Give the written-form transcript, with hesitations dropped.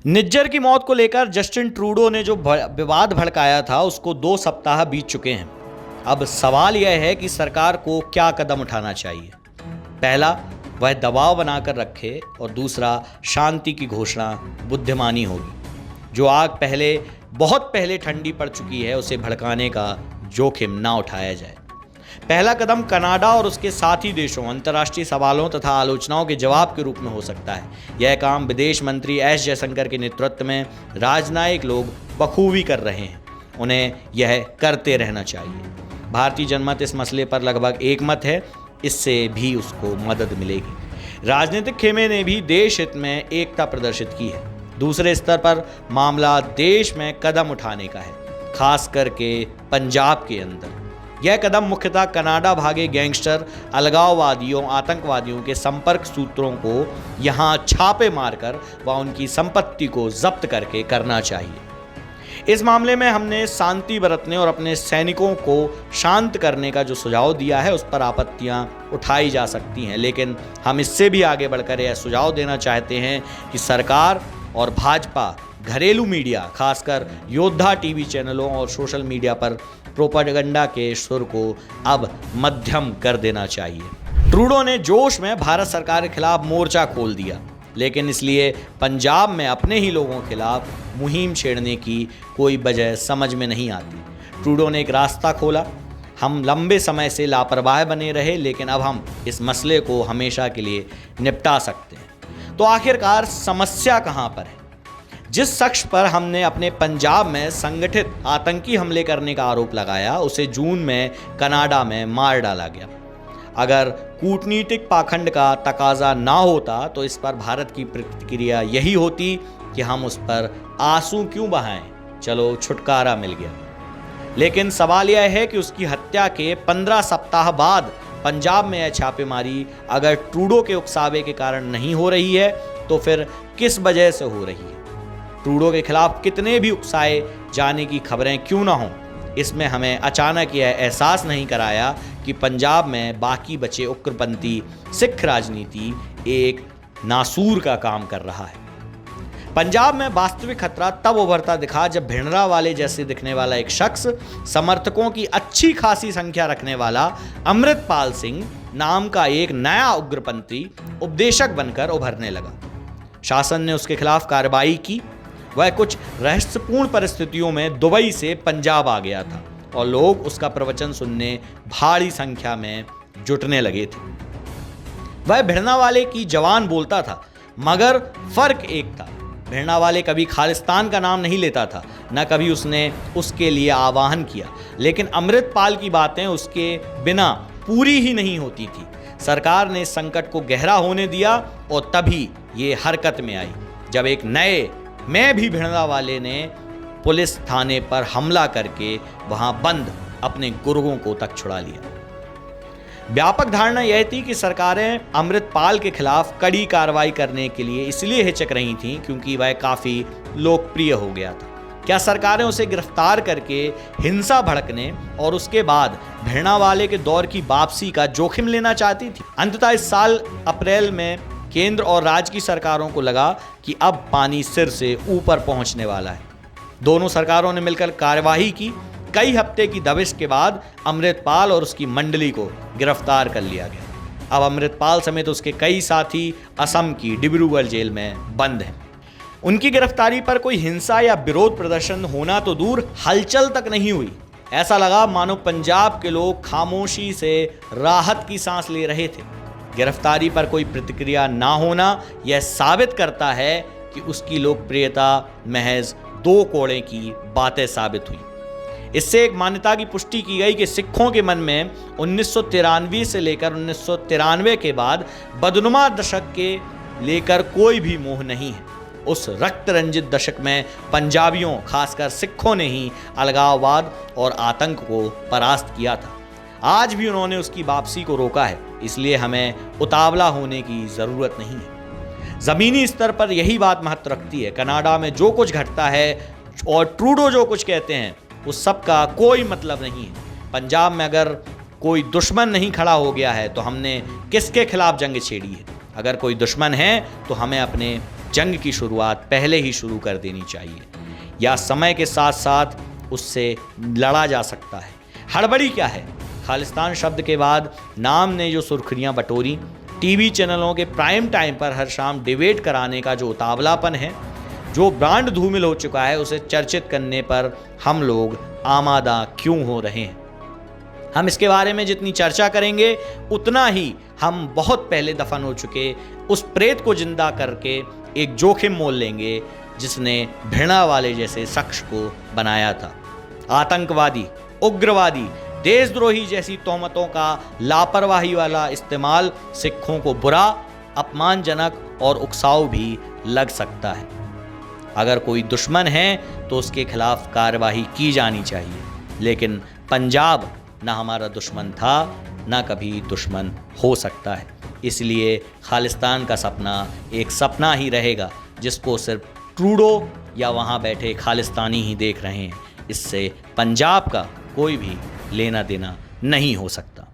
निज्जर की मौत को लेकर जस्टिन ट्रूडो ने जो विवाद भड़काया था उसको 2 सप्ताह बीत चुके हैं। अब सवाल यह है कि सरकार को क्या कदम उठाना चाहिए। पहला, वह दबाव बनाकर रखे और दूसरा, शांति की घोषणा बुद्धिमानी होगी। जो आग बहुत पहले ठंडी पड़ चुकी है उसे भड़काने का जोखिम ना उठाया जाए। पहला कदम कनाडा और उसके साथी देशों अंतर्राष्ट्रीय सवालों तथा आलोचनाओं के जवाब के रूप में हो सकता है। यह काम विदेश मंत्री एस जयशंकर के नेतृत्व में राजनयिक लोग बखूबी कर रहे हैं। उन्हें यह करते रहना चाहिए। भारतीय जनमत इस मसले पर लगभग एकमत है, इससे भी उसको मदद मिलेगी। राजनीतिक खेमे ने भी देश हित में एकता प्रदर्शित की है। दूसरे स्तर पर मामला देश में कदम उठाने का है, खास करके पंजाब के अंदर। यह कदम मुख्यतः कनाडा भागे गैंगस्टर, अलगाववादियों, आतंकवादियों के संपर्क सूत्रों को यहां छापे मारकर व उनकी संपत्ति को जब्त करके करना चाहिए। इस मामले में हमने शांति बरतने और अपने सैनिकों को शांत करने का जो सुझाव दिया है उस पर आपत्तियां उठाई जा सकती हैं, लेकिन हम इससे भी आगे बढ़कर यह सुझाव देना चाहते हैं कि सरकार और भाजपा घरेलू मीडिया, खासकर योद्धा टीवी चैनलों और सोशल मीडिया पर प्रोपेगेंडा के सुर को अब मध्यम कर देना चाहिए। ट्रूडो ने जोश में भारत सरकार के खिलाफ मोर्चा खोल दिया, लेकिन इसलिए पंजाब में अपने ही लोगों के खिलाफ मुहिम छेड़ने की कोई वजह समझ में नहीं आती। ट्रूडो ने एक रास्ता खोला। हम लंबे समय से लापरवाह बने रहे, लेकिन अब हम इस मसले को हमेशा के लिए निपटा सकते हैं। तो आखिरकार समस्या कहाँ पर है? जिस शख्स पर हमने अपने पंजाब में संगठित आतंकी हमले करने का आरोप लगाया उसे जून में कनाडा में मार डाला गया। अगर कूटनीतिक पाखंड का तकाजा ना होता तो इस पर भारत की प्रतिक्रिया यही होती कि हम उस पर आंसू क्यों बहाएं, चलो छुटकारा मिल गया। लेकिन सवाल यह है कि उसकी हत्या के 15 सप्ताह बाद पंजाब में यह छापेमारी अगर ट्रूडो के उकसावे के कारण नहीं हो रही है तो फिर किस वजह से हो रही है? ट्रूडो के खिलाफ कितने भी उकसाए जाने की खबरें क्यों ना हों, इसमें हमें अचानक यह एहसास नहीं कराया कि पंजाब में बाकी बचे उग्रपंथी सिख राजनीति एक नासूर का काम कर रहा है। पंजाब में वास्तविक खतरा तब उभरता दिखा जब भिंडरावाले जैसे दिखने वाला एक शख्स समर्थकों की अच्छी खासी संख्या रखने वाला अमृतपाल सिंह नाम का एक नया उग्रपंथी उपदेशक बनकर उभरने लगा। शासन ने उसके खिलाफ कार्रवाई की। वह कुछ रहस्यपूर्ण परिस्थितियों में दुबई से पंजाब आ गया था और लोग उसका प्रवचन सुनने भारी संख्या में जुटने लगे थे। वह भिंडरावाले की जवान बोलता था, मगर फर्क एक था, भिंडरावाले कभी खालिस्तान का नाम नहीं लेता था, न कभी उसने उसके लिए आह्वान किया। लेकिन अमृतपाल की बातें उसके बिना पूरी ही नहीं होती थी। सरकार ने इस संकट को गहरा होने दिया और तभी ये हरकत में आई जब एक नए में भी भिंडरावाले ने पुलिस थाने पर हमला करके वहां बंद अपने गुर्गों को तक छुड़ा लिया। व्यापक धारणा यह थी कि सरकारें अमृतपाल के खिलाफ कड़ी कार्रवाई करने के लिए इसलिए हिचक रही थीं क्योंकि वह काफी लोकप्रिय हो गया था। क्या सरकारें उसे गिरफ्तार करके हिंसा भड़कने और उसके बाद भिंडरावाले के दौर की वापसी का जोखिम लेना चाहती थी? अंततः इस साल अप्रैल में केंद्र और राज्य की सरकारों को लगा कि अब पानी सिर से ऊपर पहुंचने वाला है। दोनों सरकारों ने मिलकर कार्यवाही की। कई हफ्ते की दबिश के बाद अमृतपाल और उसकी मंडली को गिरफ्तार कर लिया गया। अब अमृतपाल समेत उसके कई साथी असम की डिब्रूगढ़ जेल में बंद हैं। उनकी गिरफ्तारी पर कोई हिंसा या विरोध प्रदर्शन होना तो दूर, हलचल तक नहीं हुई। ऐसा लगा मानो पंजाब के लोग खामोशी से राहत की सांस ले रहे थे। गिरफ्तारी पर कोई प्रतिक्रिया ना होना यह साबित करता है कि उसकी लोकप्रियता महज 2 कोड़े की बातें साबित हुई। इससे एक मान्यता की पुष्टि की गई कि सिखों के मन में 1993 से लेकर 1993 के बाद बदनुमा दशक के लेकर कोई भी मोह नहीं है। उस रक्त रंजित दशक में पंजाबियों, खासकर सिखों ने ही अलगाववाद और आतंक को परास्त किया था। आज भी उन्होंने उसकी वापसी को रोका है, इसलिए हमें उतावला होने की ज़रूरत नहीं है। ज़मीनी स्तर पर यही बात महत्व रखती है। कनाडा में जो कुछ घटता है और ट्रूडो जो कुछ कहते हैं उस सब का कोई मतलब नहीं है। पंजाब में अगर कोई दुश्मन नहीं खड़ा हो गया है तो हमने किसके खिलाफ जंग छेड़ी है? अगर कोई दुश्मन है तो हमें अपने जंग की शुरुआत पहले ही शुरू कर देनी चाहिए, या समय के साथ साथ उससे लड़ा जा सकता है। हड़बड़ी क्या है? खालिस्तान शब्द के बाद नाम ने जो सुर्खियां बटोरी, टीवी चैनलों के प्राइम टाइम पर हर शाम डिबेट कराने का जो उतावलापन है, जो ब्रांड धूमिल हो चुका है, उसे चर्चित करने पर हम लोग आमादा क्यों हो रहे हैं? हम इसके बारे में जितनी चर्चा करेंगे उतना ही हम बहुत पहले दफन हो चुके उस प्रेत को जिंदा करके एक जोखिम मोल लेंगे जिसने घृणा वाले जैसे शख्स को बनाया था। आतंकवादी, उग्रवादी, देशद्रोही जैसी तोहमतों का लापरवाही वाला इस्तेमाल सिखों को बुरा, अपमानजनक और उकसाऊ भी लग सकता है। अगर कोई दुश्मन है तो उसके खिलाफ कार्रवाई की जानी चाहिए, लेकिन पंजाब ना हमारा दुश्मन था, ना कभी दुश्मन हो सकता है। इसलिए खालिस्तान का सपना एक सपना ही रहेगा जिसको सिर्फ ट्रूडो या वहाँ बैठे खालिस्तानी ही देख रहे हैं। इससे पंजाब का कोई भी लेना देना नहीं हो सकता।